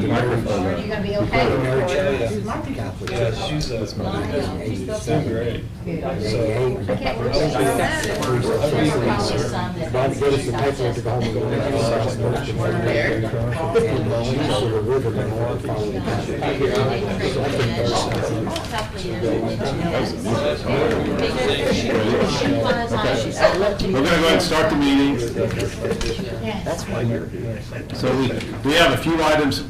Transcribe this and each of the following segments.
the microphone. Are you going to be okay? Yeah, she's great. So, I can't believe that. About to get us the paperwork to go home and go into We're going to go ahead and start the meeting. That's why you're here. So we have a few items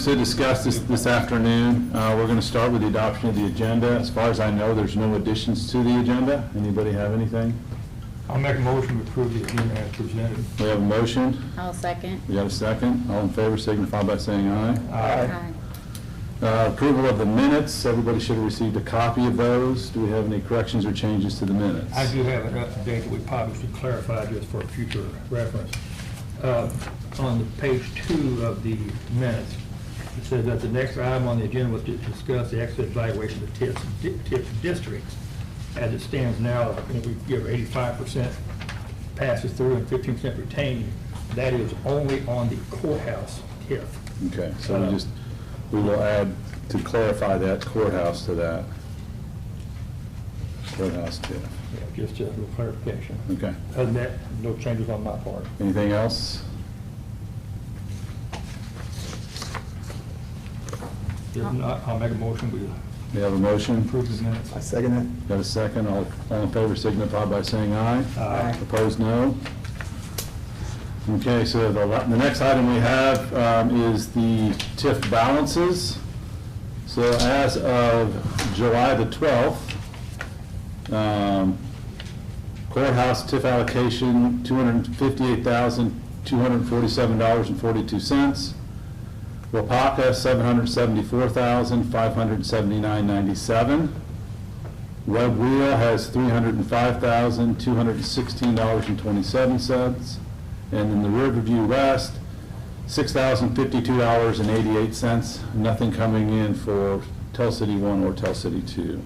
to discuss this afternoon. We're going to start with the adoption of the agenda. As far as I know, there's no additions to the agenda. Anybody have anything? I'll make a motion to approve the agenda as presented. We have a motion. I'll second. We have a second. All in favor signify by saying aye. Aye. Approval of the minutes. Everybody should have received a copy of those. Do we have any corrections or changes to the minutes? I do have an up-to-date that we probably should clarify just for future reference. On the page 2 of the minutes, it says that the next item on the agenda was to discuss the exit evaluation of TIF districts. As it stands now, I think we give 85% passes through and 15% retained. That is only on the courthouse TIF. Okay, so we will add, to clarify that, courthouse to that. Courthouse TIF. Yeah, just a little clarification. Okay. Other than that, no changes on my part. Anything else? If not, I'll make a motion, we We have a motion. approve the minutes. I second that. Got a second? All in favor signify by saying aye. Aye. Opposed, no. Okay, so the next item we have is the TIF balances. So as of July the 12th, courthouse TIF allocation, $258,247.42. Wapaka, $774,579.97. Web Wheel has $305,216.27. And in the Riverview West, $6,052.88. Nothing coming in for Tell City 1 or Tell City 2.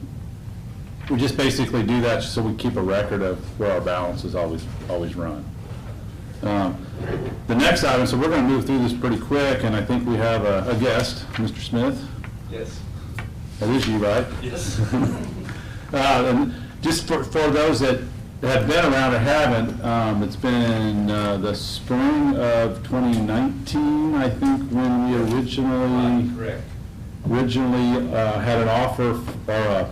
We just basically do that just so we keep a record of where our balances always run. The next item, so we're going to move through this pretty quick, and I think we have a guest, Mr. Smith. Yes. That is you, right? Yes. And just for those that have been around or haven't, it's been the spring of 2019, I think, when we originally had an offer, or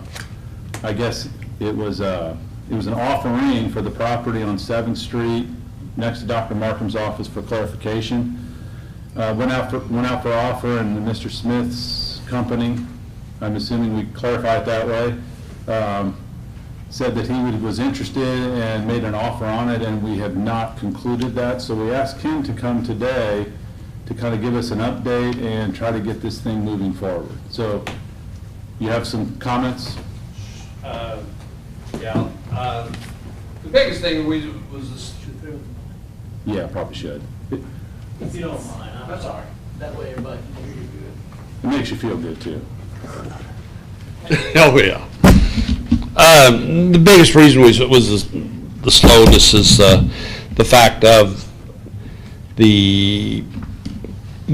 I guess it was an offering for the property on 7th Street next to Dr. Markham's office for clarification. Went out for offer, and Mr. Smith's company, I'm assuming we clarify it that way, said that he was interested and made an offer on it, and we have not concluded that. So we asked him to come today to kind of give us an update and try to get this thing moving forward. So you have some comments? Yeah. The biggest thing was this. Yeah, probably should. If you don't mind, I'm sorry. That way everybody can hear you good. It makes you feel good, too. Oh, yeah. The biggest reason was the slowness is the fact of the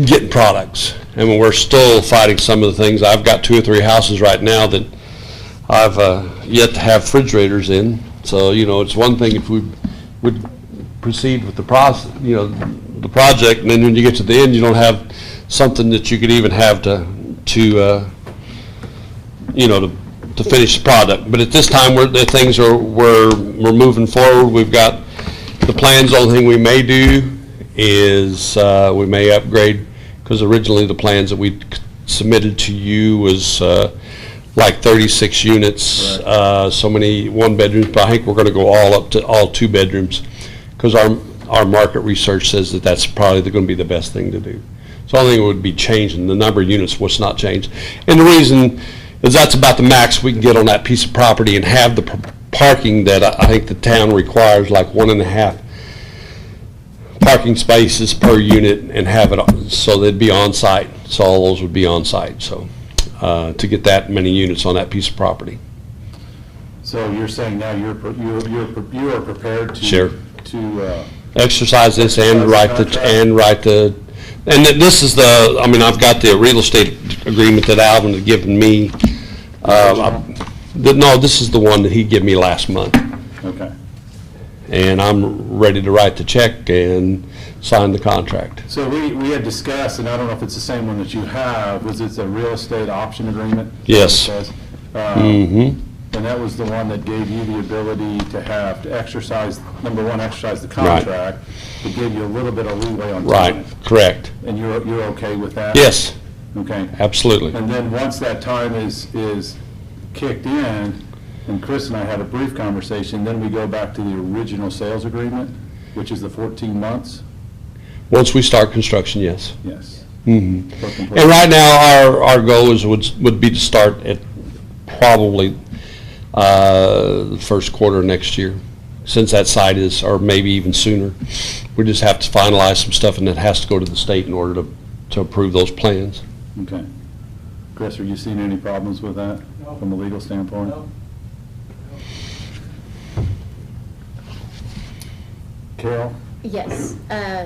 getting products. I mean, we're still fighting some of the things. I've got 2 or 3 houses right now that I've yet to have refrigerators in. So, it's one thing if we would proceed with the process, the project, and then when you get to the end, you don't have something that you could even have to finish the product. But at this time, we're moving forward. We've got the plans. The only thing we may do is we may upgrade, because originally the plans that we submitted to you was like 36 units, right. So many 1-bedrooms, but I think we're going to go all up to all 2 bedrooms, because our market research says that that's probably going to be the best thing to do. So I think it would be changing the number of units, what's not changed. And the reason is that's about the max we can get on that piece of property and have the parking that I think the town requires, like 1.5 parking spaces per unit, and have it so they'd be on site. So all those would be on site. So to get that many units on that piece of property. So you're saying now you are prepared to Sure. to exercise this and write the And this is I mean, I've got the real estate agreement that Alvin had given me. No, this is the one that he gave me last month. Okay. And I'm ready to write the check and sign the contract. So we had discussed, and I don't know if it's the same one that you have, was it a real estate option agreement? Yes. And that was the one that gave you the ability to exercise, number one, exercise the contract, but gave you a little bit of leeway on time. Right, correct. And you're okay with that? Yes, Okay. absolutely. And then once that time is kicked in, and Chris and I had a brief conversation, then we go back to the original sales agreement, which is the 14 months? Once we start construction, yes. Yes. Mhm. For complete- And right now, our goal would be to start at probably the first quarter next year, since that site is, or maybe even sooner. We just have to finalize some stuff, and it has to go to the state in order to approve those plans. Okay. Chris, are you seeing any problems with that No. from a legal standpoint? No. Carol? Yes,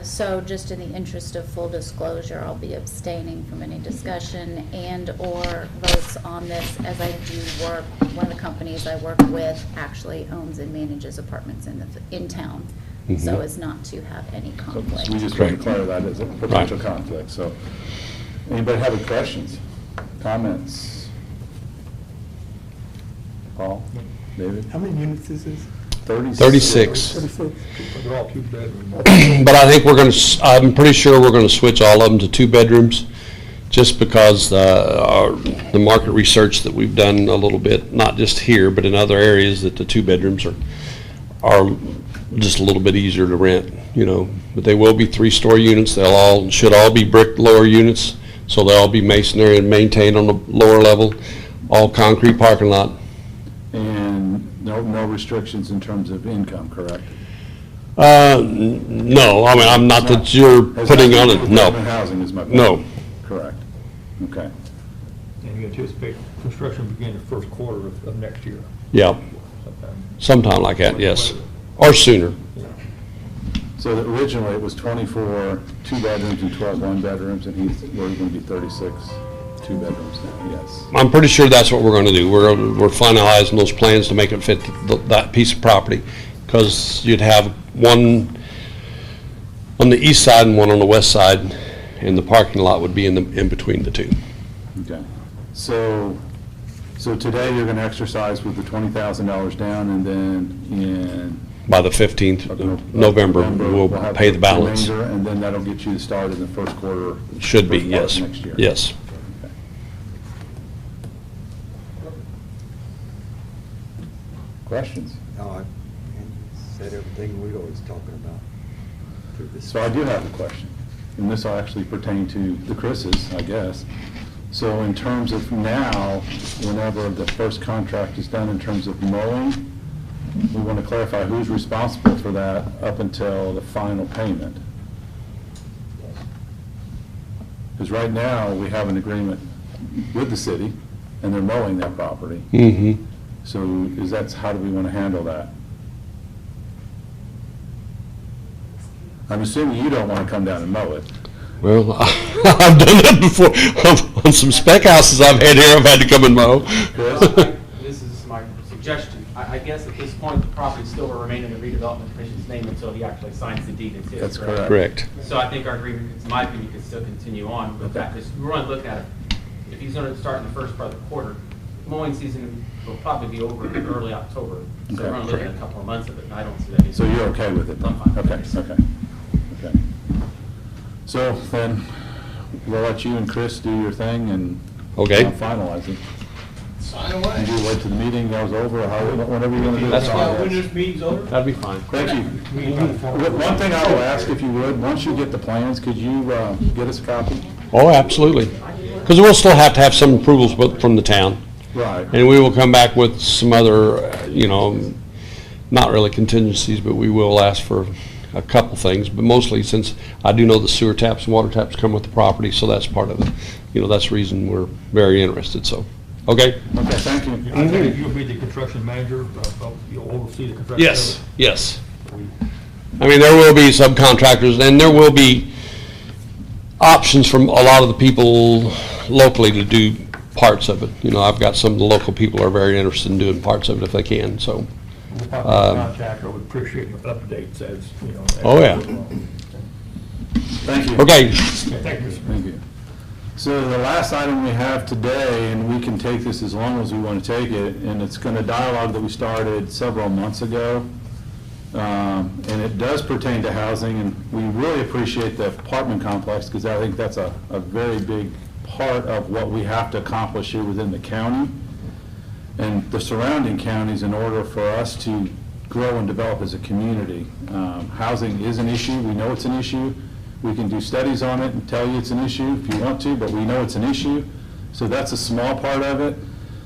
so just in the interest of full disclosure, I'll be abstaining from any discussion and/or votes on this, as I do work, one of the companies I work with actually owns and manages apartments in town, so Mhm. as not to have any So conflict. we just want to Correct. clarify that as a potential conflict, so. Anybody have any questions, comments? Paul? David? How many units is this? 36. 36. They're all two-bedroom. But I think I'm pretty sure we're going to switch all of them to 2 bedrooms, just because the market research that we've done a little bit, not just here, but in other areas, that the 2 bedrooms are just a little bit easier to rent, you know. But they will be 3-story units. Should all be brick lower units, so they'll all be masonry and maintained on the lower level, all concrete parking lot. And no restrictions in terms of income, correct? No, I mean, I'm not that you're Has putting nothing on to do it, with no. government housing is my point. No. Correct. Okay. And you anticipate construction beginning the first quarter of next year Yeah, sometime. sometime like that, yes, or sooner. So that originally it was 24 2-bedrooms and 12 1-bedrooms, and we're going to be 36 2-bedrooms now, yes. I'm pretty sure that's what we're going to do. We're finalizing those plans to make it fit that piece of property, because you'd have one on the east side and one on the west side, and the parking lot would be in between the two. Okay. So today you're going to exercise with the $20,000 down, and then By the 15th of November, we'll have pay the balance. remainder, and then that'll get you started in the first quarter. Should be, first part of yes, Next year. yes. Okay. Questions? No, and you said everything we're always talking about through this. So I do have a question, and this will actually pertain to the Chris's, I guess. So in terms of now, whenever the first contract is done in terms of mowing, we want to clarify who's responsible for that up until the final payment. Because right now, we have an agreement with the city, and they're mowing that property. Mm-hmm. So how do we want to handle that? I'm assuming you don't want to come down and mow it. Well, I've done that before. On some spec houses I've had here, I've had to come and mow. Chris? This is my suggestion. I guess at this point, the property still will remain in the Redevelopment Commission's name until he actually signs the deed into it. That's correct. Correct. So I think our agreement, in my opinion, can still continue on with that, because we're only looking at it, if he's going to start in the first part of the quarter, mowing season will probably be over in early October. So we're only looking at a couple of months of it, and I don't see that. being- So you're okay with it? I'm fine with Okay, it. okay. So then, we'll let you and Chris do your thing and Okay. finalize it. Sign You away. do wait till the meeting goes over, or whenever you want to do it. That's fine. When this meeting's over? That'd be fine. Thank you. One thing I will ask, if you would, once you get the plans, could you get us a copy? Oh, absolutely. Because we'll still have to have some approvals from the town. Right. And we will come back with some other, not really contingencies, but we will ask for a couple things. But mostly, since I do know the sewer taps and water taps come with the property, so that's part of it. That's the reason we're very interested, so. Okay? Okay, thank you. I think you'll be the construction manager, you'll oversee the construction. Yes, yes. I mean, there will be subcontractors, and there will be, options from a lot of the people locally to do parts of it. You know, I've got some of the local people are very interested in doing parts of it if they can, so. The contractor would appreciate your updates as, you know. as Oh, yeah. we go along. Thank you. Okay, Thank you. Thank you. So the last item we have today, and we can take this as long as we want to take it, and it's going to dialogue that we started several months ago. And it does pertain to housing, and we really appreciate the apartment complex because I think that's a very big part of what we have to accomplish here within the county and the surrounding counties in order for us to grow and develop as a community. Housing is an issue. We know it's an issue. We can do studies on it and tell you it's an issue if you want to, but we know it's an issue. So that's a small part of it.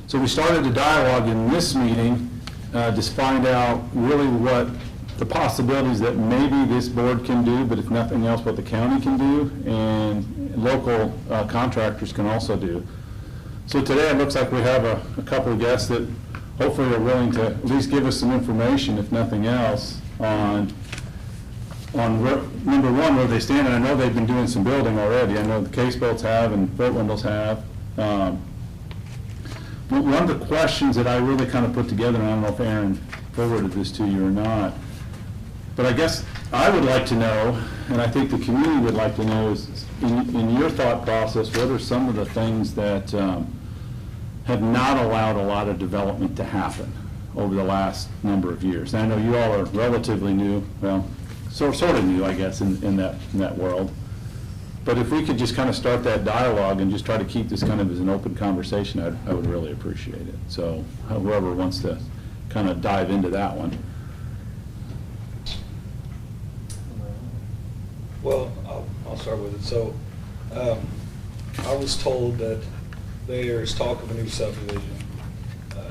So we started a dialogue in this meeting to find out really what the possibilities that maybe this board can do, but if nothing else, what the county can do and local contractors can also do. So today it looks like we have a couple of guests that hopefully are willing to at least give us some information, if nothing else, on number one, where they stand, and I know they've been doing some building already. I know the Case Builds have and Fort Windows have. But one of the questions that I really kind of put together, and I don't know if Aaron forwarded this to you or not, but I guess I would like to know, and I think the community would like to know, is in your thought process, what are some of the things that have not allowed a lot of development to happen over the last number of years? And I know you all are relatively new, well, sort of new, I guess, in that world. But if we could just kind of start that dialogue and just try to keep this kind of as an open conversation, I would really appreciate it. So whoever wants to kind of dive into that one. Well, I'll start with it. So I was told that there's talk of a new subdivision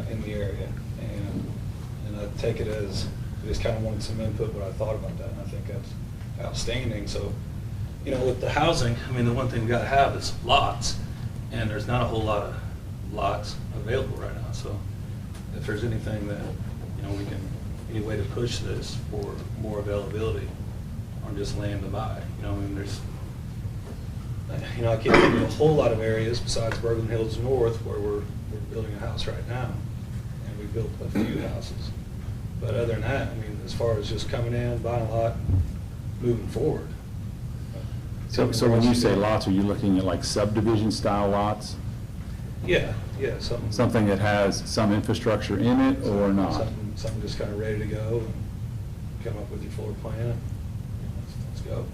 in the area, and I take it as I just kind of wanted some input what I thought about that, and I think that's outstanding. So, you know, with the housing, I mean, the one thing we got to have is lots, and there's not a whole lot of lots available right now. So if there's anything that, you know, we can, any way to push this for more availability on just land to buy, you know, I mean, there's, you know, I can't think of a whole lot of areas besides Bergen Hills North where we're building a house right now, and we built a few houses. But other than that, I mean, as far as just coming in, buying a lot, moving forward. So when you say lots, are you looking at like subdivision style lots? Yeah, Something that has some infrastructure in it or not? Something just kind of ready to go, and come up with your floor plan, and let's go.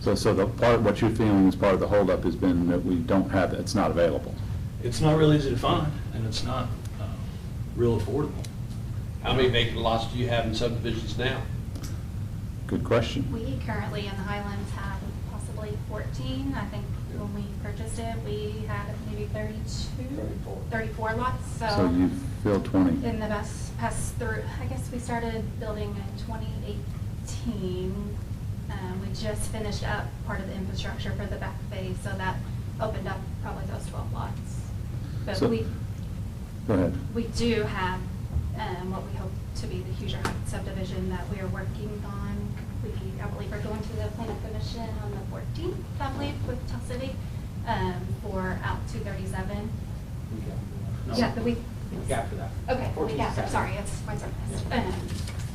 So the part, what you're feeling is part of the holdup has been that we don't have, it's not available. It's not real easy to find, and it's not real affordable. How many vacant lots do you have in subdivisions now? Good question. We currently in the Highlands have possibly 14. I think when we purchased it, we had maybe 34 lots. So you filled 20. In the past through, I guess we started building in 2018. We just finished up part of the infrastructure for the back phase, so that opened up probably those 12 lots. But So, go ahead. we do have what we hope to be the Hoosier Heights subdivision that we are working on. I believe we're going to the planning commission on the 14th, I believe, with Tell City for out 237. No. Yeah, the week. Week after that. Okay, the week 14th. after, sorry, it's quite surprised.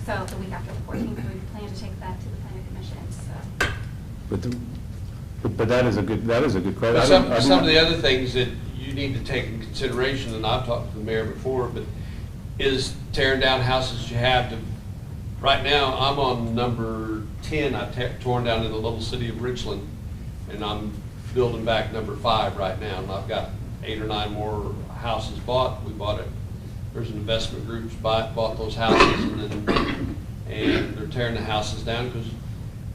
So the week after the 14th, we plan to take that to the planning commission, so. But that is a good question. But some of the other things that you need to take in consideration, and I've talked to the mayor before, but is tearing down houses you have to, right now, I'm on number 10, I've torn down in the little city of Richland, and I'm building back number 5 right now, and I've got 8 or 9 more houses bought. We bought it, there's an investment groups bought those houses, and they're tearing the houses down because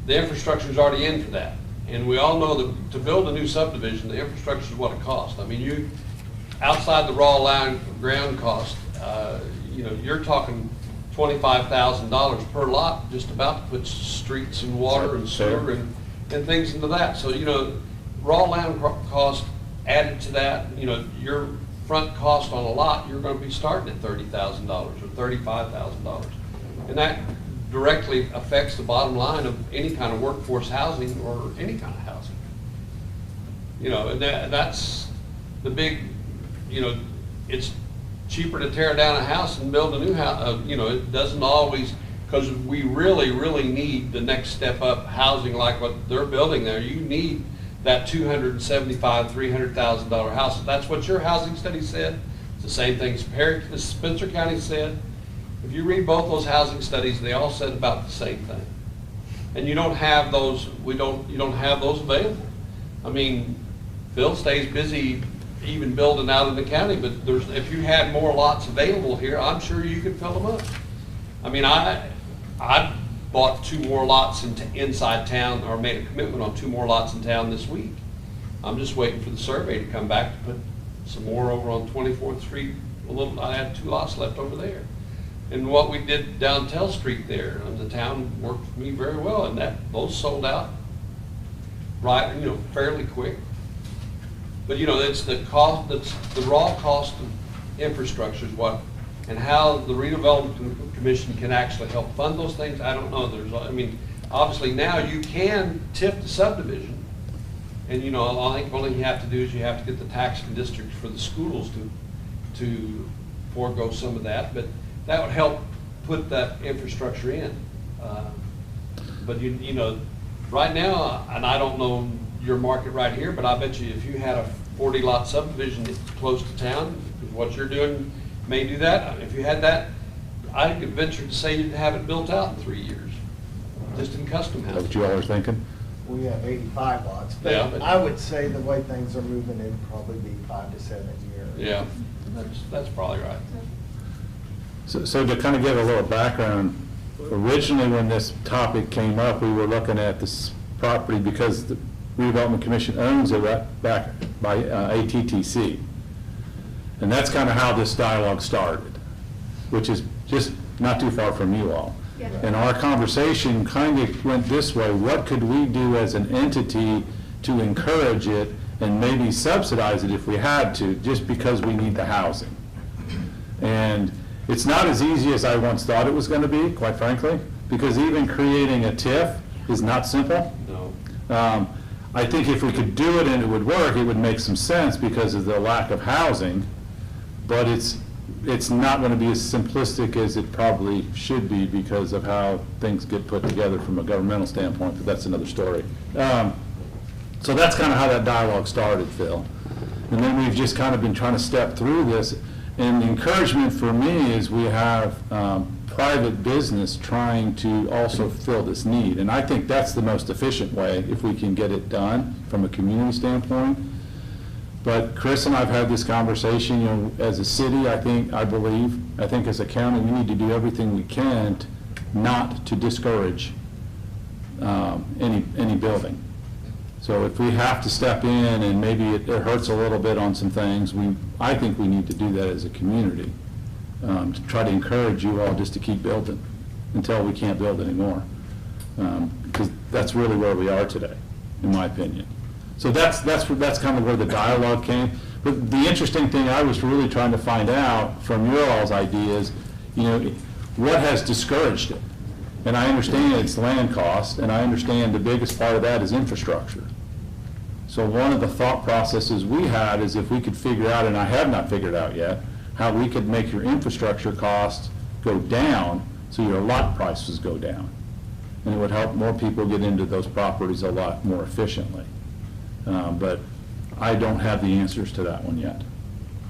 the infrastructure is already in for that. And we all know that to build a new subdivision, the infrastructure is what it costs. I mean, you, outside the raw ground cost, you know, you're talking $25,000 per lot just about to put streets and water and sewer and things into that. So, you know, raw land cost added to that, you know, your front cost on a lot, you're going to be starting at $30,000 or $35,000. And that directly affects the bottom line of any kind of workforce housing or any kind of housing. You know, and that's the big, you know, it's cheaper to tear down a house and build a new house. You know, it doesn't always, because we really, really need the next step up housing like what they're building there. You need that $275,000, $300,000 house. If that's what your housing study said, it's the same thing Spencer County said. If you read both those housing studies, they all said about the same thing. And you don't have those, you don't have those available. I mean, Phil stays busy even building out in the county, but if you had more lots available here, I'm sure you could fill them up. I mean, I bought 2 more lots inside town, or made a commitment on 2 more lots in town this week. I'm just waiting for the survey to come back to put some more over on 24th Street. I had 2 lots left over there. And what we did down Tell Street there, the town worked for me very well, and those sold out right, you know, fairly quick. But you know, it's the cost, that's the raw cost of infrastructure is what, and how the Redevelopment Commission can actually help fund those things, I don't know. I mean, obviously now you can tip the subdivision, and you know, I think the only thing you have to do is you have to get the taxing districts for the schools to forego some of that, but that would help put that infrastructure in. But you know, right now, and I don't know your market right here, but I bet you if you had a 40-lot subdivision close to town, what you're doing may do that. If you had that, I could venture to say you'd have it built out in 3 years, just in custom Is that housing. what you all are thinking? We have 85 lots, Yeah, but but- I would say the way things are moving, it'd probably be 5 to 7 years. Yeah, that's probably right. So to kind of give a little background, originally when this topic came up, we were looking at this property because the Redevelopment Commission owns it back by ATTC. And that's kind of how this dialogue started, which is just not too far from you all. Yeah. And our conversation kind of went this way: what could we do as an entity to encourage it and maybe subsidize it if we had to, just because we need the housing? And it's not as easy as I once thought it was going to be, quite frankly, because even creating a TIF is not simple. No. I think if we could do it and it would work, it would make some sense because of the lack of housing, but it's not going to be as simplistic as it probably should be because of how things get put together from a governmental standpoint, but that's another story. So that's kind of how that dialogue started, Phil. And then we've just kind of been trying to step through this. And the encouragement for me is we have private business trying to also fill this need. And I think that's the most efficient way if we can get it done from a community standpoint. But Chris and I have had this conversation, you know, as a city, I think as a county, we need to do everything we can not to discourage any building. So if we have to step in and maybe it hurts a little bit on some things, I think we need to do that as a community, to try to encourage you all just to keep building until we can't build anymore. Because that's really where we are today, in my opinion. So that's kind of where the dialogue came. But the interesting thing I was really trying to find out from your all's ideas, you know, what has discouraged it? And I understand it's land cost, and I understand the biggest part of that is infrastructure. So one of the thought processes we had is if we could figure out, and I have not figured out yet, how we could make your infrastructure costs go down so your lot prices go down. And it would help more people get into those properties a lot more efficiently. But I don't have the answers to that one yet.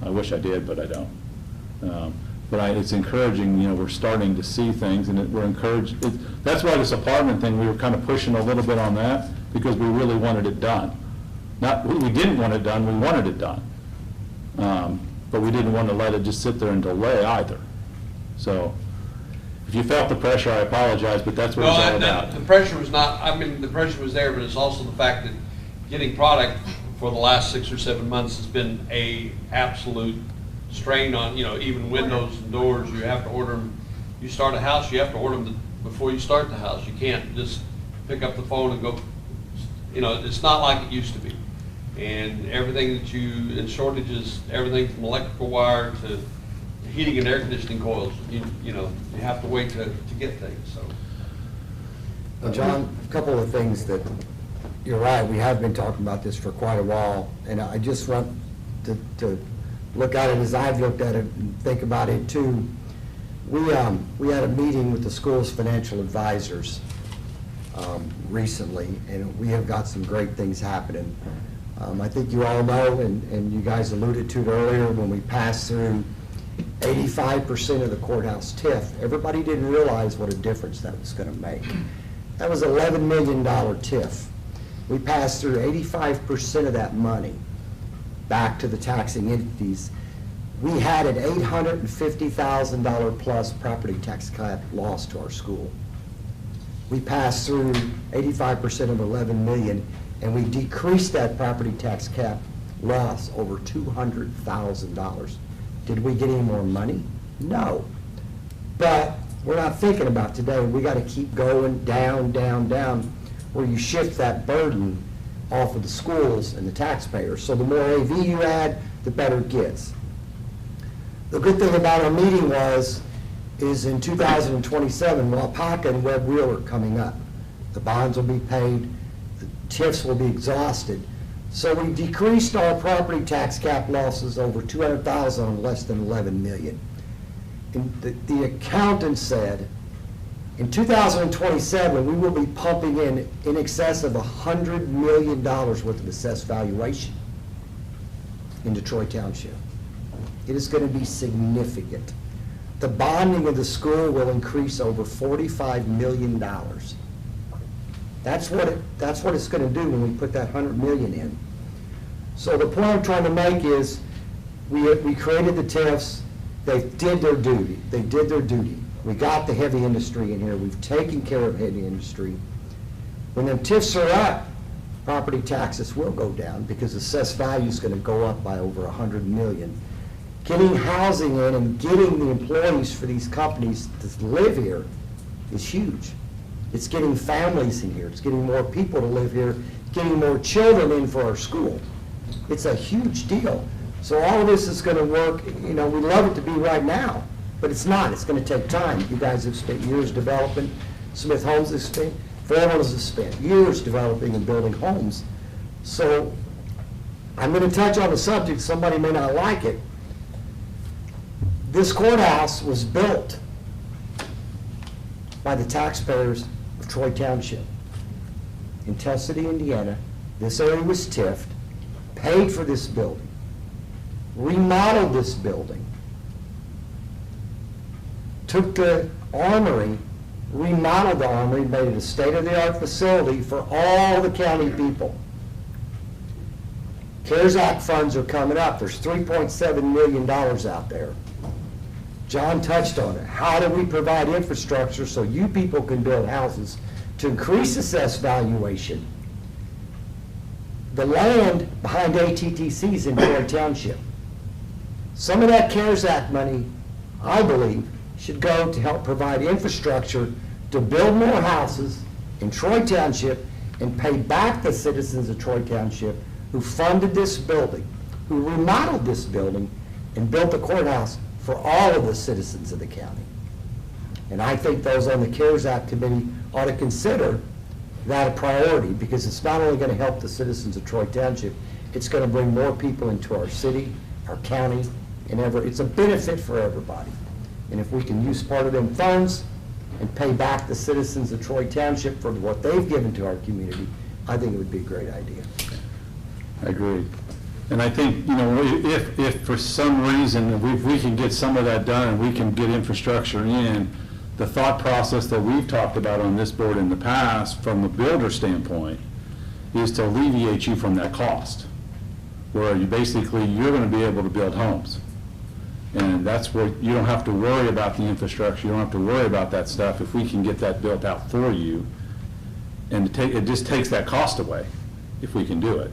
I wish I did, but I don't. But it's encouraging, you know, we're starting to see things, and we're encouraged. That's why this apartment thing, we were kind of pushing a little bit on that, because we really wanted it done. We didn't want it done, we wanted it done. But we didn't want to let it just sit there and delay either. So if you felt the pressure, I apologize, but that's what it's all about. The pressure was not, I mean, the pressure was there, but it's also the fact that getting product for the last 6 or 7 months has been a absolute strain on, you know, even windows and doors. You have to order them. You start a house, you have to order them before you start the house. You can't just pick up the phone and go, you know, it's not like it used to be. And everything that in shortages, everything from electrical wire to heating and air conditioning coils, you know, you have to wait to get things, so. John, a couple of things that you're right, we have been talking about this for quite a while, and I just want to look at it as I've looked at it and think about it too. We had a meeting with the school's financial advisors recently, and we have got some great things happening. I think you all know, and you guys alluded to it earlier, when we passed through 85% of the courthouse TIF, everybody didn't realize what a difference that was going to make. That was $11 million TIF. We passed through 85% of that money back to the taxing entities. We had an $850,000 plus property tax cap loss to our school. We passed through 85% of 11 million, and we decreased that property tax cap loss over $200,000. Did we get any more money? No. But we're not thinking about today. We got to keep going down, down, down, where you shift that burden off of the schools and the taxpayers. So the more AV you add, the better it gets. The good thing about our meeting is in 2027, Wapaka and Webb Wheel are coming up. The bonds will be paid, the TIFs will be exhausted. So we decreased our property tax cap losses over 200,000 on less than 11 million. And the accountant said, in 2027, we will be pumping in excess of $100 million worth of assessed valuation in Detroit Township. It is going to be significant. The bonding of the school will increase over $45 million. That's what it's going to do when we put that $100 million in. So the point I'm trying to make is we created the TIFs. They did their duty. They did their duty. We got the heavy industry in here. We've taken care of heavy industry. When them TIFs are up, property taxes will go down because assessed value is going to go up by over $100 million. Getting housing in and getting the employees for these companies to live here is huge. It's getting families in here. It's getting more people to live here, getting more children in for our school. It's a huge deal. So all of this is going to work. You know, we love it to be right now, but it's not. It's going to take time. You guys have spent years developing. Smith Homes has spent, Fairmont has spent years developing and building homes. So I'm going to touch on the subject. Somebody may not like it. This courthouse was built by the taxpayers of Troy Township. In Tell City, Indiana, this area was TIF'd, paid for this building, remodeled this building, took the armory, remodeled the armory, made it a state-of-the-art facility for all the county people. CARES Act funds are coming up. There's $3.7 million out there. John touched on it. How do we provide infrastructure so you people can build houses to increase assessed valuation? The land behind ATTC is in Troy Township. Some of that CARES Act money, I believe, should go to help provide infrastructure to build more houses in Troy Township and pay back the citizens of Troy Township who funded this building, who remodeled this building and built the courthouse for all of the citizens of the county. And I think those on the CARES Act committee ought to consider that a priority, because it's not only going to help the citizens of Troy Township, it's going to bring more people into our city, our county, and it's a benefit for everybody. And if we can use part of them funds and pay back the citizens of Troy Township for what they've given to our community, I think it would be a great idea. I agree. And I think, you know, if for some reason we can get some of that done and we can get infrastructure in, the thought process that we've talked about on this board in the past from the builder standpoint is to alleviate you from that cost, where you're going to be able to build homes. And that's where you don't have to worry about the infrastructure, you don't have to worry about that stuff if we can get that built out for you. And it just takes that cost away if we can do it.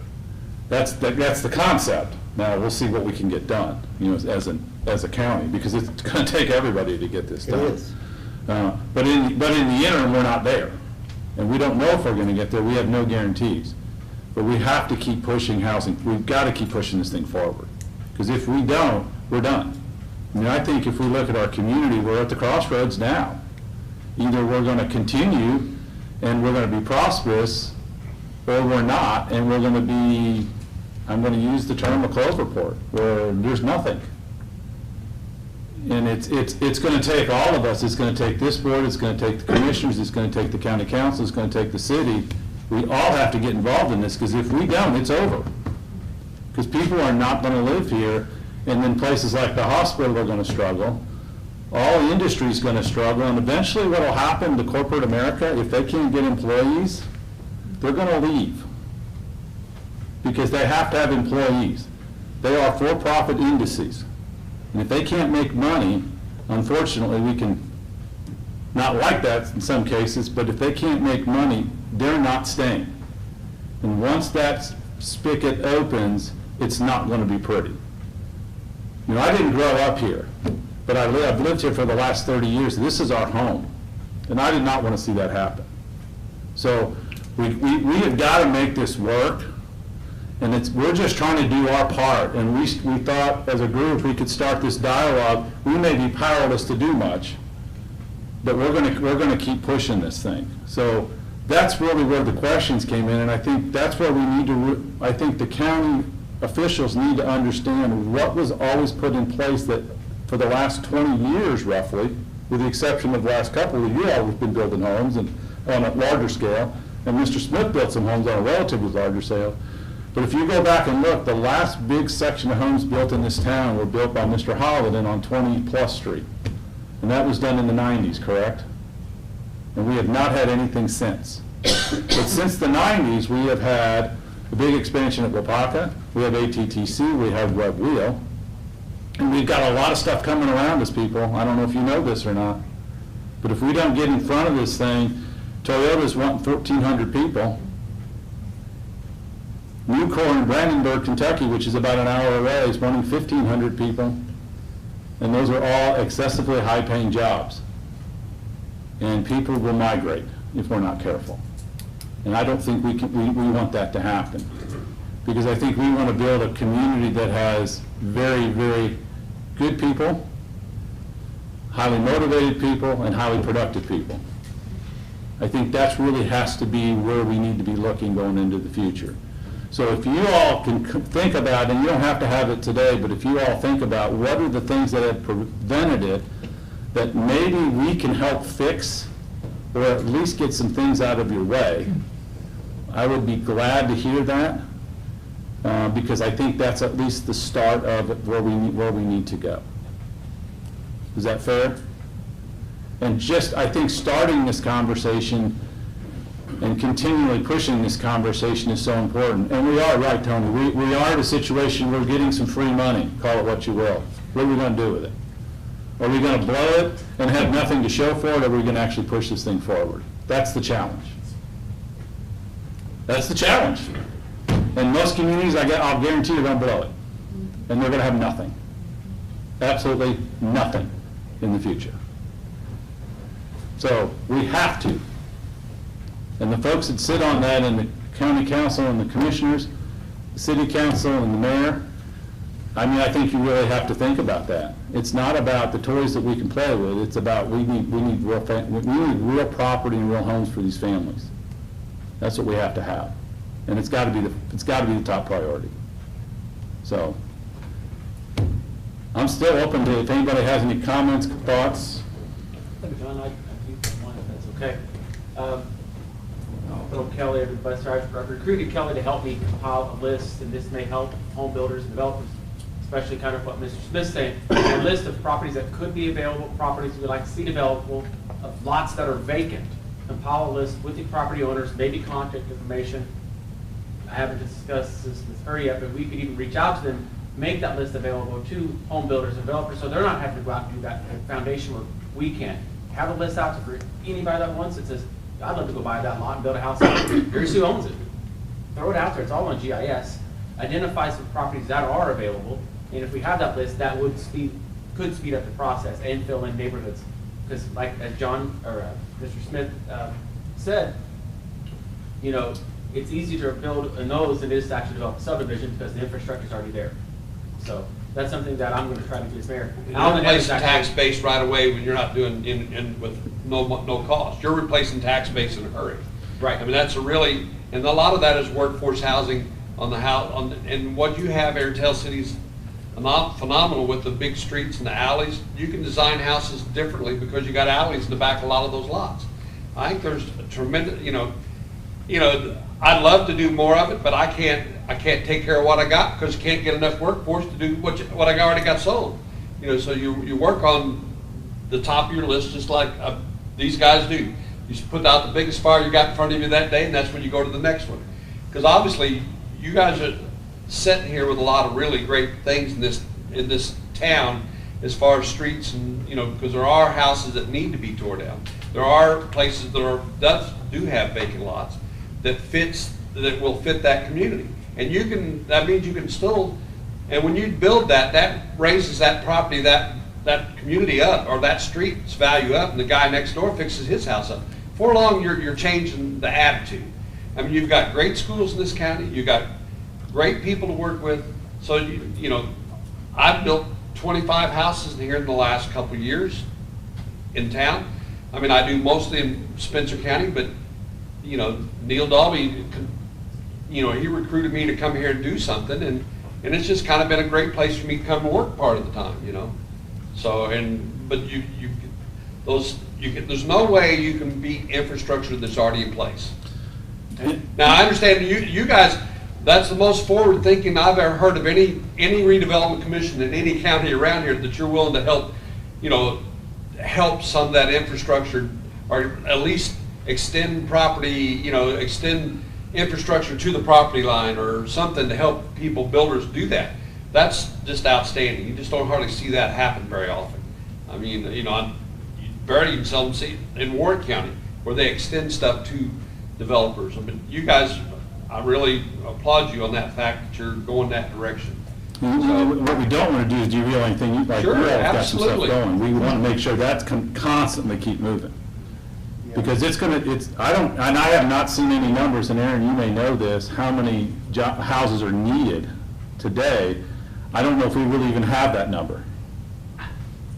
That's the concept. Now we'll see what we can get done, you know, as a county, because it's going to take everybody to get this done. It is. But in the interim, we're not there, and we don't know if we're going to get there. We have no guarantees, but we have to keep pushing housing. We've got to keep pushing this thing forward, because if we don't, we're done. I mean, I think if we look at our community, we're at the crossroads now. Either we're going to continue and we're going to be prosperous, or we're not, and we're going to be, I'm going to use the term a closed report, where there's nothing. And it's going to take all of us. It's going to take this board, it's going to take the commissioners, it's going to take the county council, it's going to take the city. We all have to get involved in this, because if we don't, it's over. Because people are not going to live here, and then places like the hospital are going to struggle. All industry is going to struggle, and eventually what will happen to corporate America, if they can't get employees, they're going to leave. Because they have to have employees. They are for-profit indices. And if they can't make money, unfortunately, we can not like that in some cases, but if they can't make money, they're not staying. And once that spigot opens, it's not going to be pretty. You know, I didn't grow up here, but I've lived here for the last 30 years. This is our home, and I did not want to see that happen. So we have got to make this work, and we're just trying to do our part. And we thought as a group we could start this dialogue. We may be powerless to do much, but we're going to keep pushing this thing. So that's really where the questions came in, and I think that's where we need to. I think the county officials need to understand what was always put in place that for the last 20 years roughly, with the exception of the last couple of years, we've been building homes and on a larger scale, and Mr. Smith built some homes on a relatively larger scale. But if you go back and look, the last big section of homes built in this town were built by Mr. Hollidan on 20 Plus Street. And that was done in the 90s, correct? And we have not had anything since. But since the 90s, we have had a big expansion at Wapaka, we have ATTC, we have Web Wheel, and we've got a lot of stuff coming around us, people. I don't know if you know this or not, but if we don't get in front of this thing, Toyota's wanting 1,400 people. Nucor in Brandenburg, Kentucky, which is about an hour away, is wanting 1,500 people, and those are all excessively high-paying jobs. And people will migrate if we're not careful. And I don't think we want that to happen. Because I think we want to build a community that has very, very good people, highly motivated people, and highly productive people. I think that really has to be where we need to be looking going into the future. So if you all can think about, and you don't have to have it today, but if you all think about what are the things that have prevented it, that maybe we can help fix, or at least get some things out of your way, I would be glad to hear that, because I think that's at least the start of where we need to go. Is that fair? And just, I think starting this conversation and continually pushing this conversation is so important. And we are, right, Tony, we are in a situation where we're getting some free money, call it what you will. What are we going to do with it? Are we going to blow it and have nothing to show for it, or are we going to actually push this thing forward? That's the challenge. That's the challenge. And most communities, I'll guarantee you, are going to blow it. And they're going to have nothing. Absolutely nothing in the future. So we have to. And the folks that sit on that, and the county council and the commissioners, the city council and the mayor, I mean, I think you really have to think about that. It's not about the toys that we can play with. It's about we need real property and real homes for these families. That's what we have to have, and it's got to be the top priority. So I'm still open to if anybody has any comments, thoughts. John, I do one if that's okay. Phil Kelly, everybody, sorry, I've recruited Kelly to help me compile a list, and this may help home builders and developers, especially kind of what Mr. Smith's saying, a list of properties that could be available, properties we'd like to see developable, of lots that are vacant. Compile a list with the property owners, maybe contact information. I haven't discussed this with her yet, but we could even reach out to them, make that list available to home builders and developers, so they're not having to go out and do that foundation work. We can have a list out to anybody that wants it, says, I'd love to go buy that lot and build a house. Here's who owns it. Throw it out there. It's all on GIS. Identify some properties that are available, and if we have that list, that could speed up the process and fill in neighborhoods. Because, like as John or Mr. Smith said, you know, it's easier to build in those than it is to actually develop a subdivision because the infrastructure is already there. So that's something that I'm going to try to do as mayor. You're replacing tax base right away when you're not doing with no cost. You're replacing tax base in a hurry. I mean, that's a really, and a lot of that is workforce housing on the house, and what you have, Airtel City's phenomenal with the big streets and the alleys. You can design houses differently because you got alleys in the back of a lot of those lots. I think there's a tremendous, I'd love to do more of it, but I can't take care of what I got because you can't get enough workforce to do what I already got sold. So you work on the top of your list just like these guys do. You put out the biggest fire you got in front of you that day, and that's when you go to the next one. Because obviously, you guys are sitting here with a lot of really great things in this town as far as streets and, because there are houses that need to be tore down. There are places that do have vacant lots that will fit that community. And that means you can still, and when you build that raises that property, that community up, or that street's value up, and the guy next door fixes his house up. Before long, you're changing the attitude. I mean, you've got great schools in this county, you've got great people to work with. So, I've built 25 houses here in the last couple of years in town. I mean, I do mostly in Spencer County, but, Neil Dalby, he recruited me to come here and do something, and it's just kind of been a great place for me to come and work part of the time, So, but there's no way you can beat infrastructure that's already in place. Now, I understand you guys, that's the most forward thinking I've ever heard of any redevelopment commission in any county around here, that you're willing to help, help some of that infrastructure, or at least extend property, extend infrastructure to the property line or something to help builders do that. That's just outstanding. You just don't hardly see that happen very often. I mean, you barely even seldom see it in Warren County where they extend stuff to developers. I mean, you guys, I really applaud you on that fact that you're going that direction. What we don't want to do is derail anything. Like, sure, you all got some stuff absolutely. going. We want to make sure that's constantly keep moving. Because I have not seen any numbers, and Aaron, you may know this, how many houses are needed today. I don't know if we really even have that number.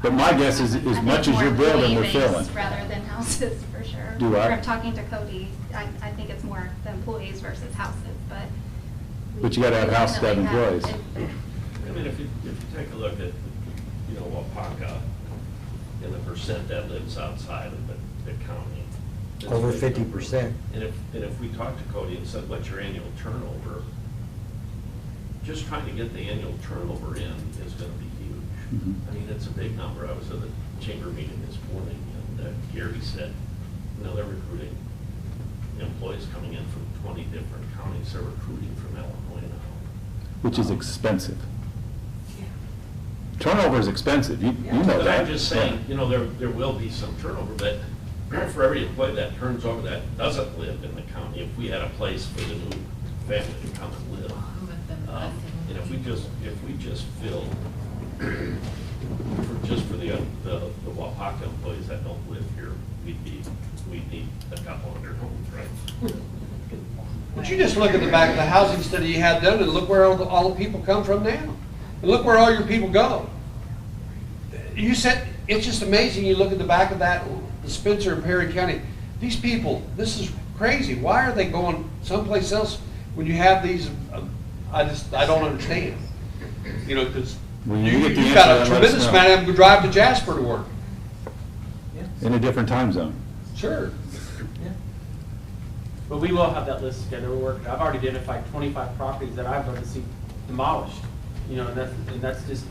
But my guess is as much as you're building, we're filling. Rather than houses, for sure. Do I? From talking to Cody, I think it's more the employees versus houses, but. But you gotta have houses to have employees. I mean, if you take a look at, Wapaka, and the percent that lives outside of the county. Over 50%. And if we talked to Cody and said, what's your annual turnover? Just trying to get the annual turnover in is gonna be huge. Mm-hmm. I mean, it's a big number. I was at the chamber meeting this morning, and Gary said, they're recruiting employees coming in from 20 different counties. They're recruiting from Illinois now. Which is expensive. Turnover is expensive. You know But that. I'm just saying, there will be some turnover, but for every employee that turns over that doesn't live in the county, if we had a place for the new family to come and live, and if we just fill, for the Wapaka employees that don't live here, we'd need a couple hundred homes, right? But you just look at the back of the housing study you had done, and look where all the people come from now. And look where all your people go. You said, it's just amazing, you look at the back of that, the Spencer and Perry County, these people, this is crazy. Why are they going someplace else when you have these, I don't understand. Because you've got a tremendous amount of them who drive to Jasper to work. In a different time zone. Sure. But we will have that list together. I've already identified 25 properties that I'd love to see demolished. And that's just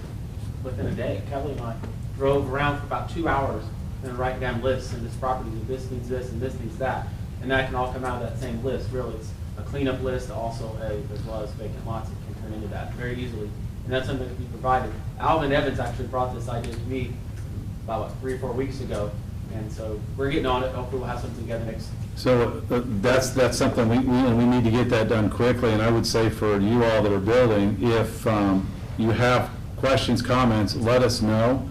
within a day. Kelly and I drove around for about 2 hours and writing down lists and this property, this needs this and this needs that. And that can all come out of that same list. Really, it's a cleanup list, also as well as vacant lots that can turn into that very easily. And that's something that can be provided. Alvin Evans actually brought this idea to me about 3 or 4 weeks ago. And so we're getting on it. Hopefully we'll have something together next. So that's something we need to get that done quickly. And I would say for you all that are building, if you have questions, comments, let us know.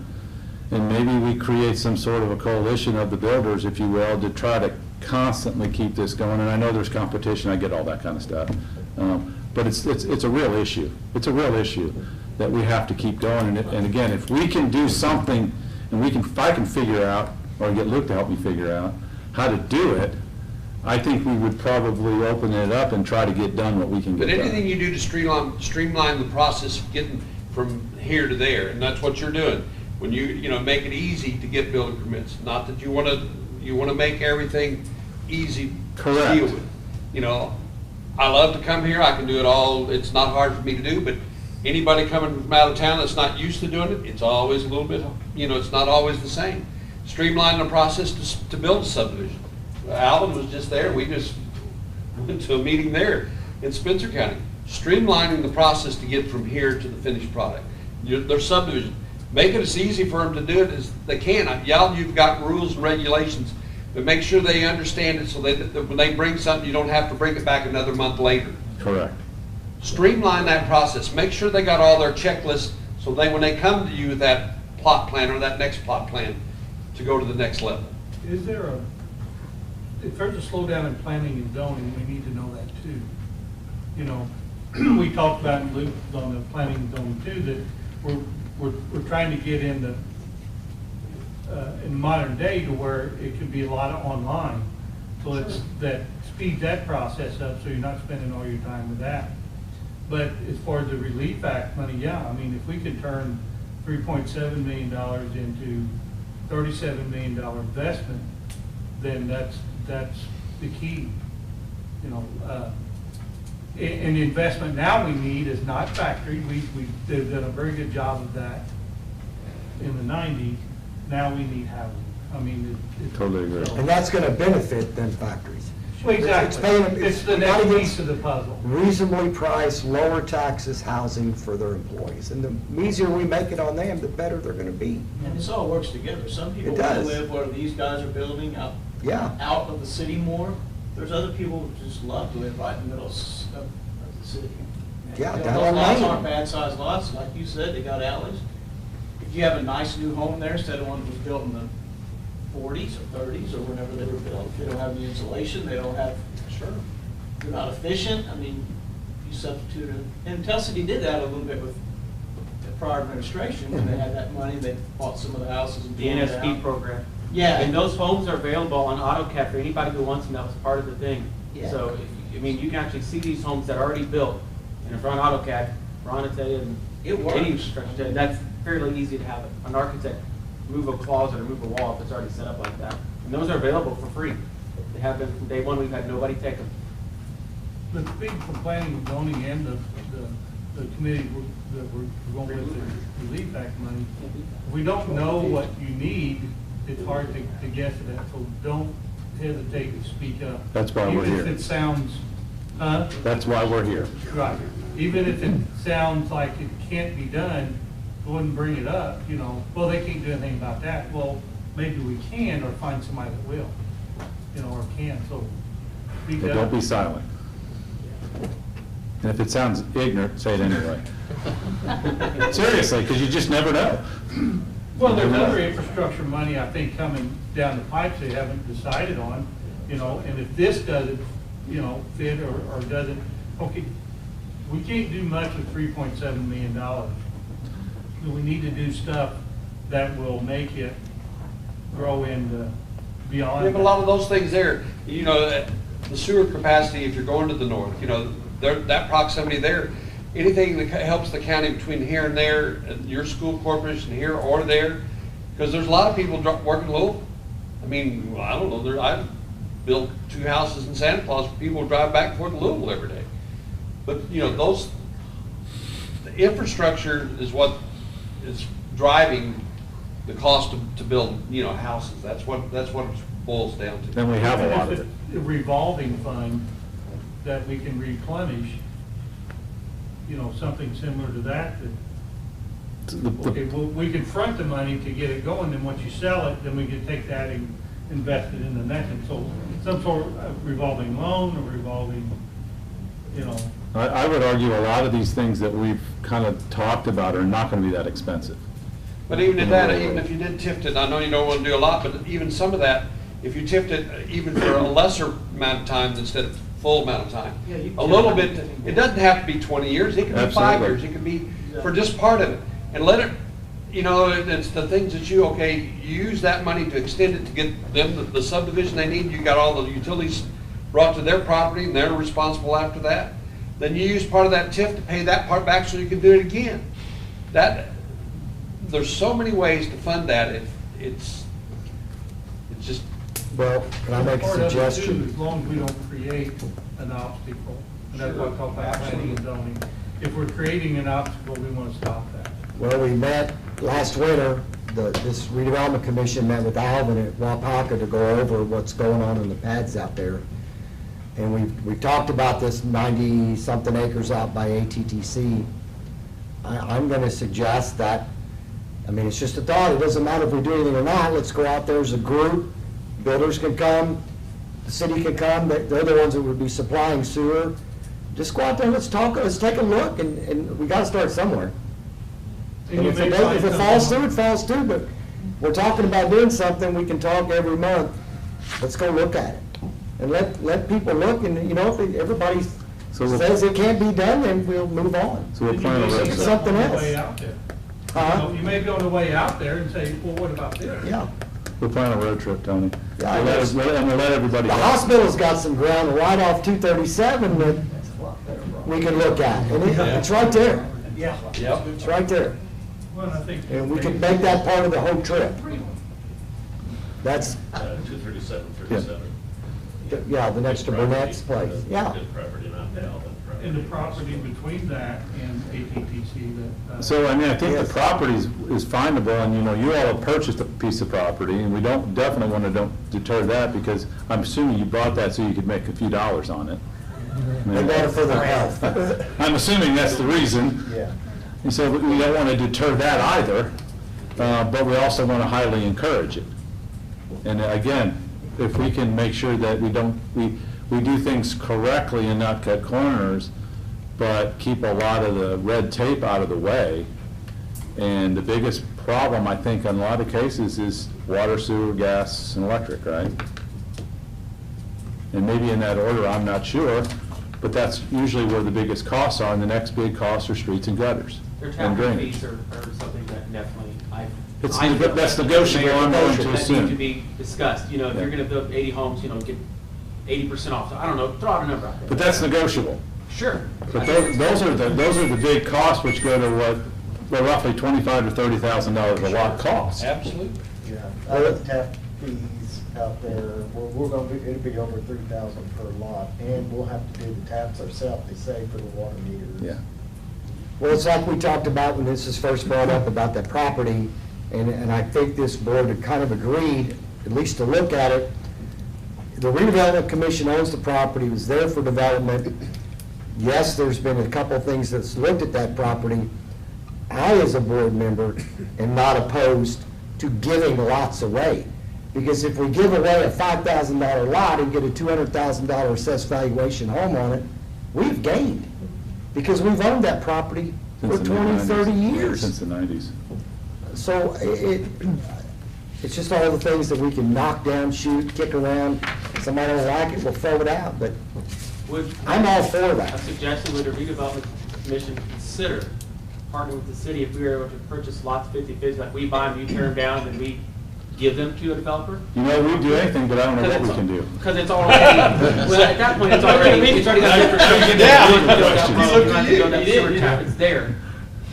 And maybe we create some sort of a coalition of the builders, if you will, to try to constantly keep this going. And I know there's competition. I get all that kind of stuff. But it's a real issue. It's a real issue that we have to keep going. And again, if we can do something, and if I can figure out, or get Luke to help me figure out how to do it, I think we would probably open it up and try to get done what we can But get anything done. you do to streamline the process of getting from here to there, and that's what you're doing. When you know, make it easy to get building permits, not that you want to make everything easy to Correct. deal with. You know, I love to come here, I can do it all, it's not hard for me to do, but anybody coming from out of town that's not used to doing it, it's always a little bit, you know, it's not always the same. Streamline the process to build a subdivision. Alvin was just there, we just went to a meeting there in Spencer County. Streamlining the process to get from here to the finished product. Their subdivision. Make it as easy for them to do it as they can. Y'all, you've got rules and regulations, but make sure they understand it so that when they bring something, you don't have to bring it back another month later. Correct. Streamline that process. Make sure they got all their checklists so when they come to you with that plot plan or that next plot plan to go to the next level. Is there if there's a slowdown in planning and zoning, we need to know that too. You know, we talked about in Luke on the planning and zoning too, that we're trying to get in modern day to where it can be a lot of online. So that speeds that process up, so you're not spending all your time with that. But as far as the Relief Act money, yeah, I mean, if we could turn $3.7 million into $37 million investment, then that's the key. You know, and the investment now we need is not factory. They've done a very good job of that in the 90s. Now we need housing. I mean, Totally agree. And that's gonna benefit them factories. Well, exactly. It's the next piece of the puzzle. reasonably priced, lower taxes housing for their employees. And the easier we make it on them, the better they're gonna be. And this all works together. Some people It want to does. live where these guys are building Yeah. out of the city more. There's other people who just love to live right in the middle of the city. Yeah, You know, down those on lots Main. aren't bad sized lots, like you said, they got alleys. If you have a nice new home there, instead of one that was built in the 40s or 30s or whenever they were built, they don't have the insulation, they don't have, they're not efficient. I mean, you substitute it. And Tell City did that a little bit with the prior administration, when they had that money, they bought some of the houses and The tore it NSP out. program. Yeah. And those homes are available on AutoCAD for anybody who wants them. That was part of the thing. Yeah. So, I mean, you can actually see these homes that are already built, and if they're on AutoCAD, Ron will tell you, and It works. any construction, that's fairly easy to have an architect move a closet or move a wall if it's already set up like that. And those are available for free. They have been from day one. We've had nobody take them. The big for planning and zoning and the committee that we're going with the Relief Act money, if we don't know what you need, it's hard to guess at that, so don't hesitate to speak up. That's why we're Even here. if it sounds, That's why we're here. right, even if it sounds like it can't be done, go ahead and bring it up, you know, well, they can't do anything about that. Well, maybe we can, or find somebody that will, you know, or can, so speak But up. don't be silent. And if it sounds ignorant, say it anyway. Seriously, because you just never know. Well, there's other infrastructure money, I think, coming down the pipes they haven't decided on, you know, and if this doesn't, you know, fit or doesn't, okay, we can't do much with $3.7 million. We need to do stuff that will make it grow into beyond. We have a lot of those things there. You know, the sewer capacity, if you're going to the north, you know, that proximity there, anything that helps the county between here and there, and your school corporation here or there, because there's a lot of people working local. I mean, I don't know, I've built 2 houses in Santa Claus, people drive back and forth to Louisville every day. But, you know, the infrastructure is what is driving the cost to build, you know, houses. That's what it boils down to. Then we have a lot of it. A revolving fund that we can replenish, you know, something similar to that, okay, well, we can front the money to get it going, then once you sell it, then we can take that and invest it in the next one. So some sort of revolving loan or revolving, you know. I would argue a lot of these things that we've kind of talked about are not going to be that expensive. But even at that, even if you did TIF it, I know you don't want to do a lot, but even some of that, if you TIFed it even for a lesser amount of time instead of full amount of time, Yeah, you a can. little bit, it doesn't have to be 20 years, it can be 5 Absolutely. years, it can be for just part of it. And let it, you know, it's the things that you, okay, you use that money to extend it to get them the subdivision they need, you got all the utilities brought to their property and they're responsible after that, then you use part of that TIF to pay that part back so you can do it again. There's so many ways to fund that. It's just. Well, can I make a Part of it, too, suggestion? as long as we don't create an obstacle, and that's what I talk about planning and zoning. If we're creating an obstacle, we want to stop that. Well, we met last winter, this redevelopment commission met with Alvin at Wapaka to go over what's going on in the pads out there. And we've talked about this 90-something acres out by ATTC. I'm going to suggest that, I mean, it's just a thought, it doesn't matter if we do anything or not, let's go out there as a group, builders can come, the city can come, they're the ones that would be supplying sewer. Just go out there, let's talk, let's take a look, and we got to start somewhere. And if it falls through, it falls through, but we're talking about doing something, we can talk every month. Let's go look at it. And let people look, and, you know, if everybody says it can't be done, then we'll move on. So we're planning on something else. Huh? You may be on the way out there and say, well, what about this? Yeah. We're planning a road trip, Tony. Yeah, And we'll let everybody The know. hospital's got some ground right off 237 that we can look at, and it's right there. Yeah. It's right there. Well, I think. And we can make that part of the whole trip. That's, 237, 37. yeah, the next to Burnett's place, yeah. Good property, not the Alvin property. In the property between that and ATTC that. So, I mean, I think the property is findable, and, you know, you all have purchased a piece of property, and we definitely want to deter that, because I'm assuming you bought that so you could make a few dollars on it. They bought it for their health. I'm assuming that's the reason. Yeah. And so we don't want to deter that either, but we also want to highly encourage it. And again, if we can make sure that we do things correctly and not cut corners, but keep a lot of the red tape out of the way. And the biggest problem, I think, in a lot of cases is water, sewer, gas, and electric, right? And maybe in that order, I'm not sure, but that's usually where the biggest costs are, and the next big costs are streets and gutters Their and traffic drainage. fees are something that definitely, That's negotiable, I'm going to that need to assume. be discussed. You know, if you're gonna build 80 homes, you know, get 80% off. So I don't know, throw out a number out there. But that's negotiable. Sure. But those are the big costs, which go to what roughly $25,000 to $30,000 a lot costs. Absolutely. Yeah, other tap fees out there, we're gonna be, it'll be over 3,000 per lot, and we'll have to do the taps ourselves, they say, for the water meters. Yeah. Well, it's like we talked about when this was first brought up about that property, and I think this board had kind of agreed, at least to look at it. The redevelopment commission owns the property, was there for development. Yes, there's been a couple of things that's looked at that property. I, as a board member, am not opposed to giving lots away. Because if we give away a $5,000 lot and get a $200,000 assessed valuation home on it, we've gained. Because we've owned that property for Since the 20, 90s. 30 years. Since the 90s. So it's just all the things that we can knock down, shoot, kick around. Somebody don't like it, we'll throw it out, but I'm all for A that. suggestion, would the redevelopment commission consider partnering with the city if we were able to purchase lots 50/50, like we buy them, you tear them down, and we give them to a developer? You know, we'd do anything, but I don't know what we can do. Because it's already, well, at that point, it's already got infrastructure. Yeah. It's there.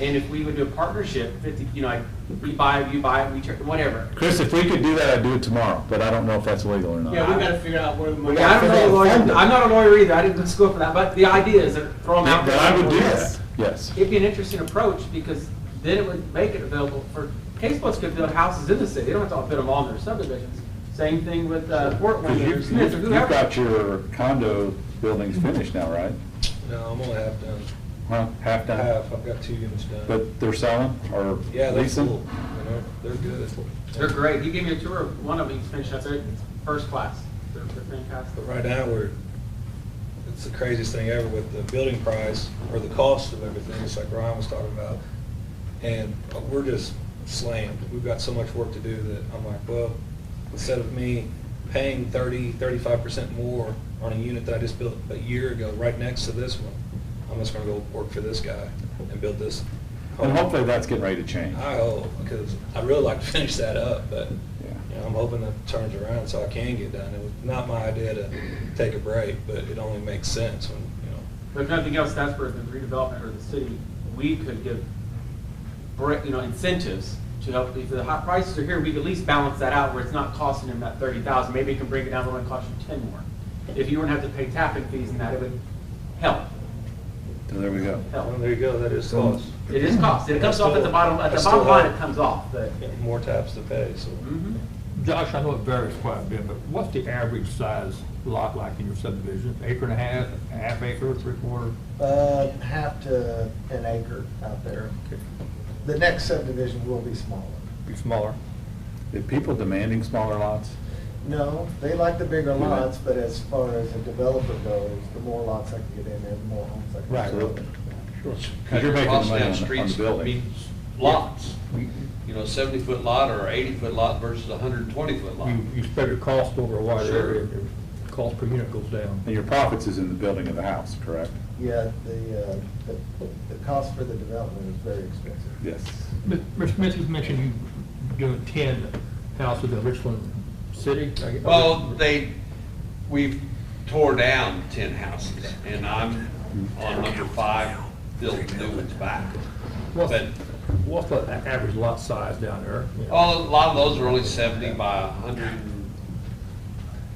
And if we would do a partnership, 50, you know, like, we buy, you buy, we tear, whatever. Chris, if we could do that, I'd do it tomorrow, but I don't know if that's legal or not. Yeah, we gotta figure out where the money. I don't know a lawyer, I'm not a lawyer either, I didn't go to school for that, but the idea is that throw them out there. But I would do that, yes. It'd be an interesting approach, because then it would make it available for, case books could build houses in the city, they don't have to all fit them all in their subdivisions. Same thing with Fort Wayne or Smith or You've whoever. got your condo buildings finished now, right? No, I'm only half done. Huh? Half done? Half, I've got 2 units done. But they're selling or Yeah, they're leasing? cool, you know, they're good. They're great, he gave me a tour of one of them, he's finished up there, first class, they're fantastic. But right now, it's the craziest thing ever with the building price, or the cost of everything, just like Ryan was talking about. And we're just slammed. We've got so much work to do that I'm like, well, instead of me paying 35% more on a unit that I just built a year ago, right next to this one, I'm just gonna go work for this guy and build this home. And hopefully that's getting ready to change. I hope, because I really like to finish that up, but, I'm hoping that it turns around so I can get done. It was not my idea to take a break, but it only makes sense when, But if nothing else, that's where the redevelopment or the city, we could give, incentives to help. If the hot prices are here, we could at least balance that out where it's not costing them that 30,000. Maybe it can bring it down to only cost you 10 more. If you wouldn't have to pay tapping fees and that, it would help. So there we go. Help. well, there you go, that is cost. It is cost. It comes off at the bottom. At I the still bottom line, have it comes off. But More taps to pay, so. Josh, I know it varies quite a bit, but what's the average size lot like in your subdivision? Acre and a half acre, 3/4? Half to an acre out there. The next subdivision will be smaller. Be smaller? Are people demanding smaller lots? No, they like the bigger Yeah. lots, but as far as a developer goes, the more lots I can get in there, the more homes I can Right. build. Because you're making Cost money down on the streets building. means lots. You know, 70-foot lot or 80-foot lot versus a 120-foot lot. You spread your cost over a wider Sure. area, your cost per unit goes down. And your profits is in the building of the house, correct? Yeah, the cost for the development is very expensive. Yes. Mr. Smith, you mentioned you doing 10 houses in Richland City. Well, we've tore down 10 houses, and I'm on number 5, building new ones back. But, What's the average lot size down there? well, a lot of those are only 70 by 100,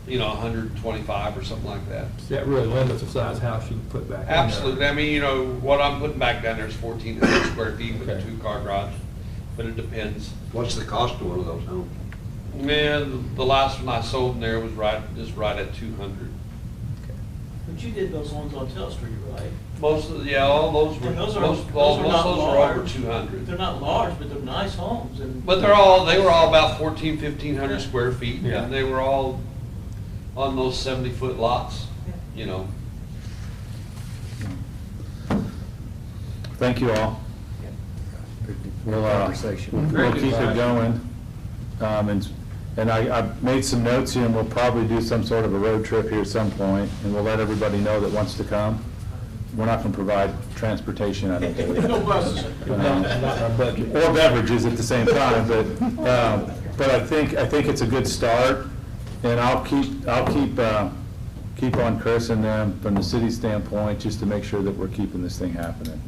125 or something like that. That really limits the size house you can put back in there. Absolutely. I mean, what I'm putting back down there is 1,400 square feet with a Okay. 2-car garage, but it depends. What's the cost of one of those homes? Man, the last one I sold in there was right at 200. But you did those ones on Tell Street, right? Most of, all those were, And those are, most those are of not those are over large. 200. They're not large, but they're nice homes and. But they were all about 1,500 square feet, Yeah. and they were all on those 70-foot lots, Thank you all. We'll Conversation. we'll keep it going. And I made some notes here, and we'll probably do some sort of a road trip here at some point, and we'll let everybody know that wants to come. We're not going to provide transportation, I don't believe. No buses. Or beverages at the same time, but I think it's a good start, and I'll keep on Chris and them from the city standpoint, just to make sure that we're keeping this thing happening.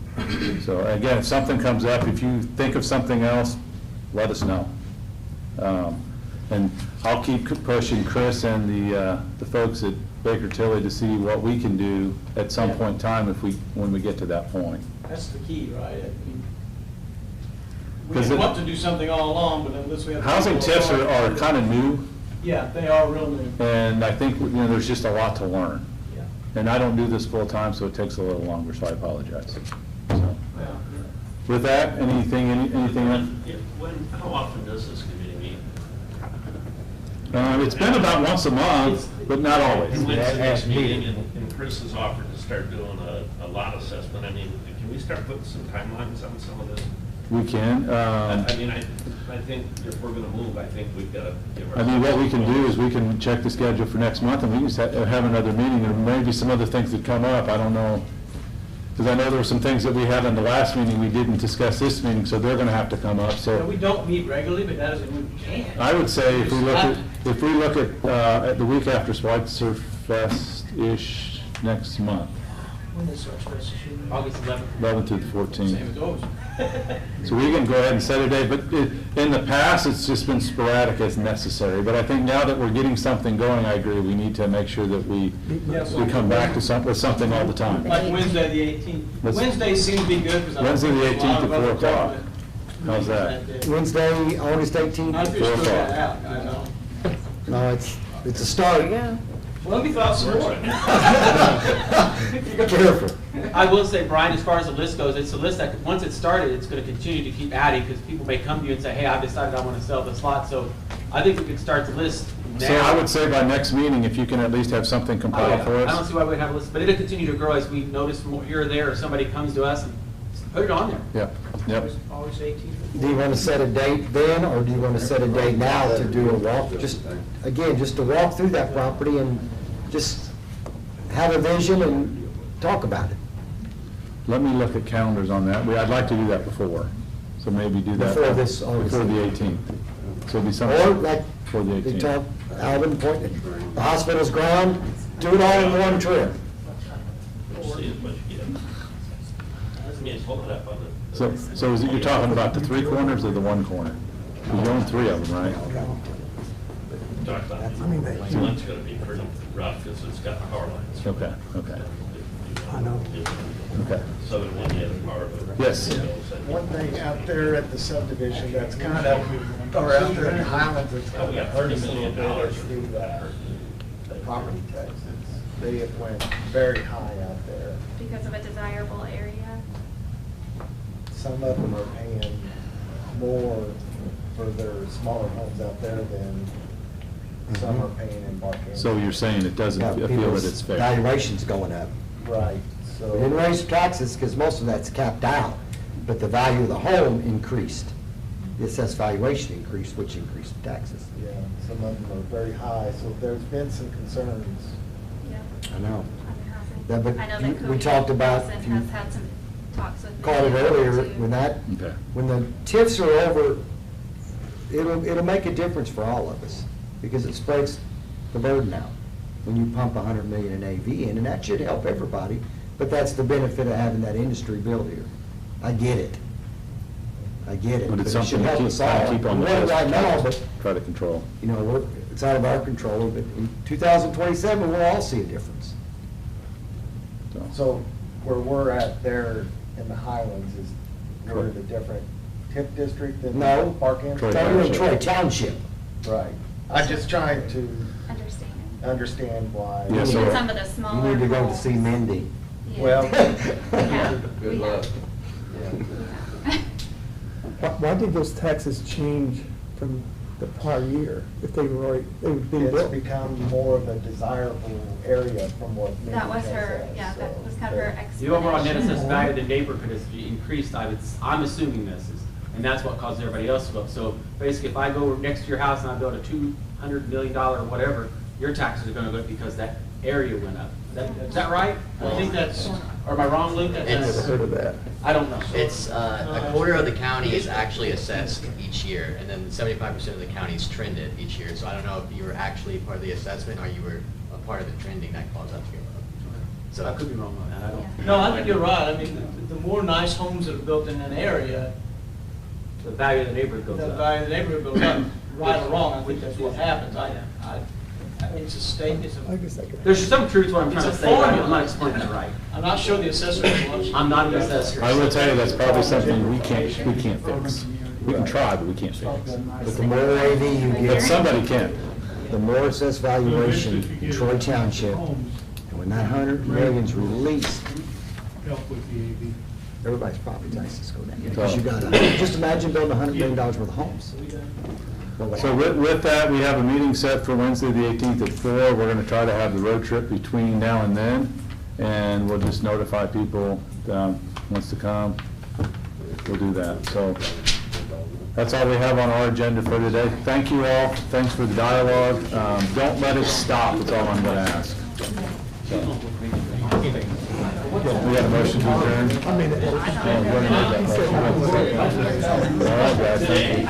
So again, if something comes up, if you think of something else, let us know. And I'll keep pushing Chris and the folks at Baker Tilly to see what we can do at some point in time when we get to that point. That's the key, right? I mean, we 'Cause want to do something all along, but unless we have. Housing tips are kind of new, Yeah, they are real new. and I think, there's just a lot to learn. Yeah. And I don't do this full-time, so it takes a little longer, so I apologize. So, with that, anything else? How often does this committee meet? It's been about once a month, but not always. And when's the next meeting? And Chris has offered to start doing a lot assessment. I mean, can we start putting some timelines on some of this? We can. I mean, I think if we're gonna move, I think we've got to give I mean, what we can do is we can check the schedule for next month, and we can just have another meeting. There may be some other things that come up, I don't know. Because I know there were some things that we had in the last meeting we didn't discuss this meeting, so they're gonna have to come up, Yeah, so. we don't meet regularly, but that doesn't mean we can't. I would say if we look at the week after Schweitzer Fest-ish next month, When is our special meeting? August 11th. 11th to the 14th. Same as always. So we can go ahead and set a date, but in the past, it's just been sporadic as necessary. But I think now that we're getting something going, I agree, we need to make sure that we come back to with something all the time. Like Wednesday, the 18th. Let's- Wednesdays seem to be good because. Wednesday, the 18th at 4 o'clock. How's that? Wednesday, August 18th. I just 4 threw that o'clock. out, I know. No, it's a start. Well, let me thought some more. Careful. I will say, Brian, as far as the list goes, it's a list that, once it's started, it's going to continue to keep adding, because people may come to you and say, hey, I've decided I want to sell this lot, so I think we could start the list now. So I would say by next meeting, if you can at least have something compiled for I don't us. see why we'd have a list, but it'll continue to grow as we notice from here or there, or somebody comes to us and put it on there. Yep. Always 18th. Do you want to set a date then, or do you want to set a date now to do a walk? Just to walk through that property and just have a vision and talk about it. Let me look at calendars on that. I'd like to do that before, so maybe do that. Before this August. Before the 18th. So it'll be Or something. like For the They 18th. talk, Alvin pointed, the hospital's ground, do it all in one trip. We'll see as much as you get. Let me pull it up on the. So is it, you're talking about the 3 corners or the 1 corner? You're doing 3 of them, right? Talk about, one's gonna be pretty rough, because it's got power lines. Okay, okay. I know. Okay. Southern one, the other part of it. Yes. One thing out there at the subdivision that's kind of, or out there in the Highlands, it's kind We got of hurt us $30 a little million bit is the property taxes. They have went very high out there. Because of a desirable area. Some of them are paying more for their smaller homes out there than some are paying in Vacant. So you're saying it doesn't Yeah, feel people's that it's fair? valuation's going up. Right, so. We didn't raise taxes because most of that's capped out, but the value of the home increased. The assessed valuation increased, which increased the taxes. Yeah, some of them are very high, so there's been some concerns. Yep. I know. On housing. Yeah, but I know you- that we Cody talked about, Wilson if you has had some talks with. Called it me earlier, too. when that, Okay. when the TIFs are over, it'll make a difference for all of us, because it spreads the burden out when you pump 100 million in AV in, and that should help everybody, but that's the benefit of having that industry built here. I get it. I get it. But it's it should something to help keep, us all. keep on the We want it list. right now, but, Try to control. you know, it's out of our control, but in 2027, we'll all see a difference. So where we're at there in the Highlands is we're in a different TIF district than No, Vacant? Troy Troy Township. Right. I'm just trying to Understand. understand why. Yeah, so- Even some of the smaller You need to go to homes. see Mindy. Yeah. Well. Yeah, Good we luck. have. Why did those taxes change from the prior year if they were already, they were being It's built? become more of a desirable area from what Mindy That was has her, said, yeah, that so was kind of her there- explanation. The overall net assessed value of the neighborhood has increased, I'm assuming this is, and that's what caused everybody else to go up. So basically, if I go next to your house and I build a $200 million or whatever, your taxes are gonna go up because that area went up. Is that right? I think that's, or am I wrong, Luke? I never That's- heard of that. I don't know. It's, a quarter of the county is actually assessed each year, and then 75% of the county is trended each year. So I don't know if you were actually part of the assessment or you were a part of the trending that caused that to go up. So I could be wrong on that, I don't. No, I think you're right. I mean, the more nice homes that are built in an area, The value of the neighborhood goes the up. value of the neighborhood goes up. Right or wrong, I think that's what happens. It's a state, I guess I could. There's some truth to what I'm It's trying a to say, but I'm formula. not explaining it right. I'm not sure the assessor wants. I'm not an assessor. I will tell you, that's probably something we can't fix. We can try, but we can't fix. But the more AV you But get, somebody can. the more assessed valuation in Troy Township, and when that 100 million's released, Help with the AV. everybody's property taxes go down. Because you got, just imagine building $100 million worth of homes. So with that, we have a meeting set for Wednesday, the 18th at 4. We're going to try to have the road trip between now and then, and we'll just notify people that wants to come. We'll do that. So that's all we have on our agenda for today. Thank you all. Thanks for the dialogue. Don't let it stop, that's all I'm going to ask. So, we got a motion to adjourn. I mean, All right, guys, thank you.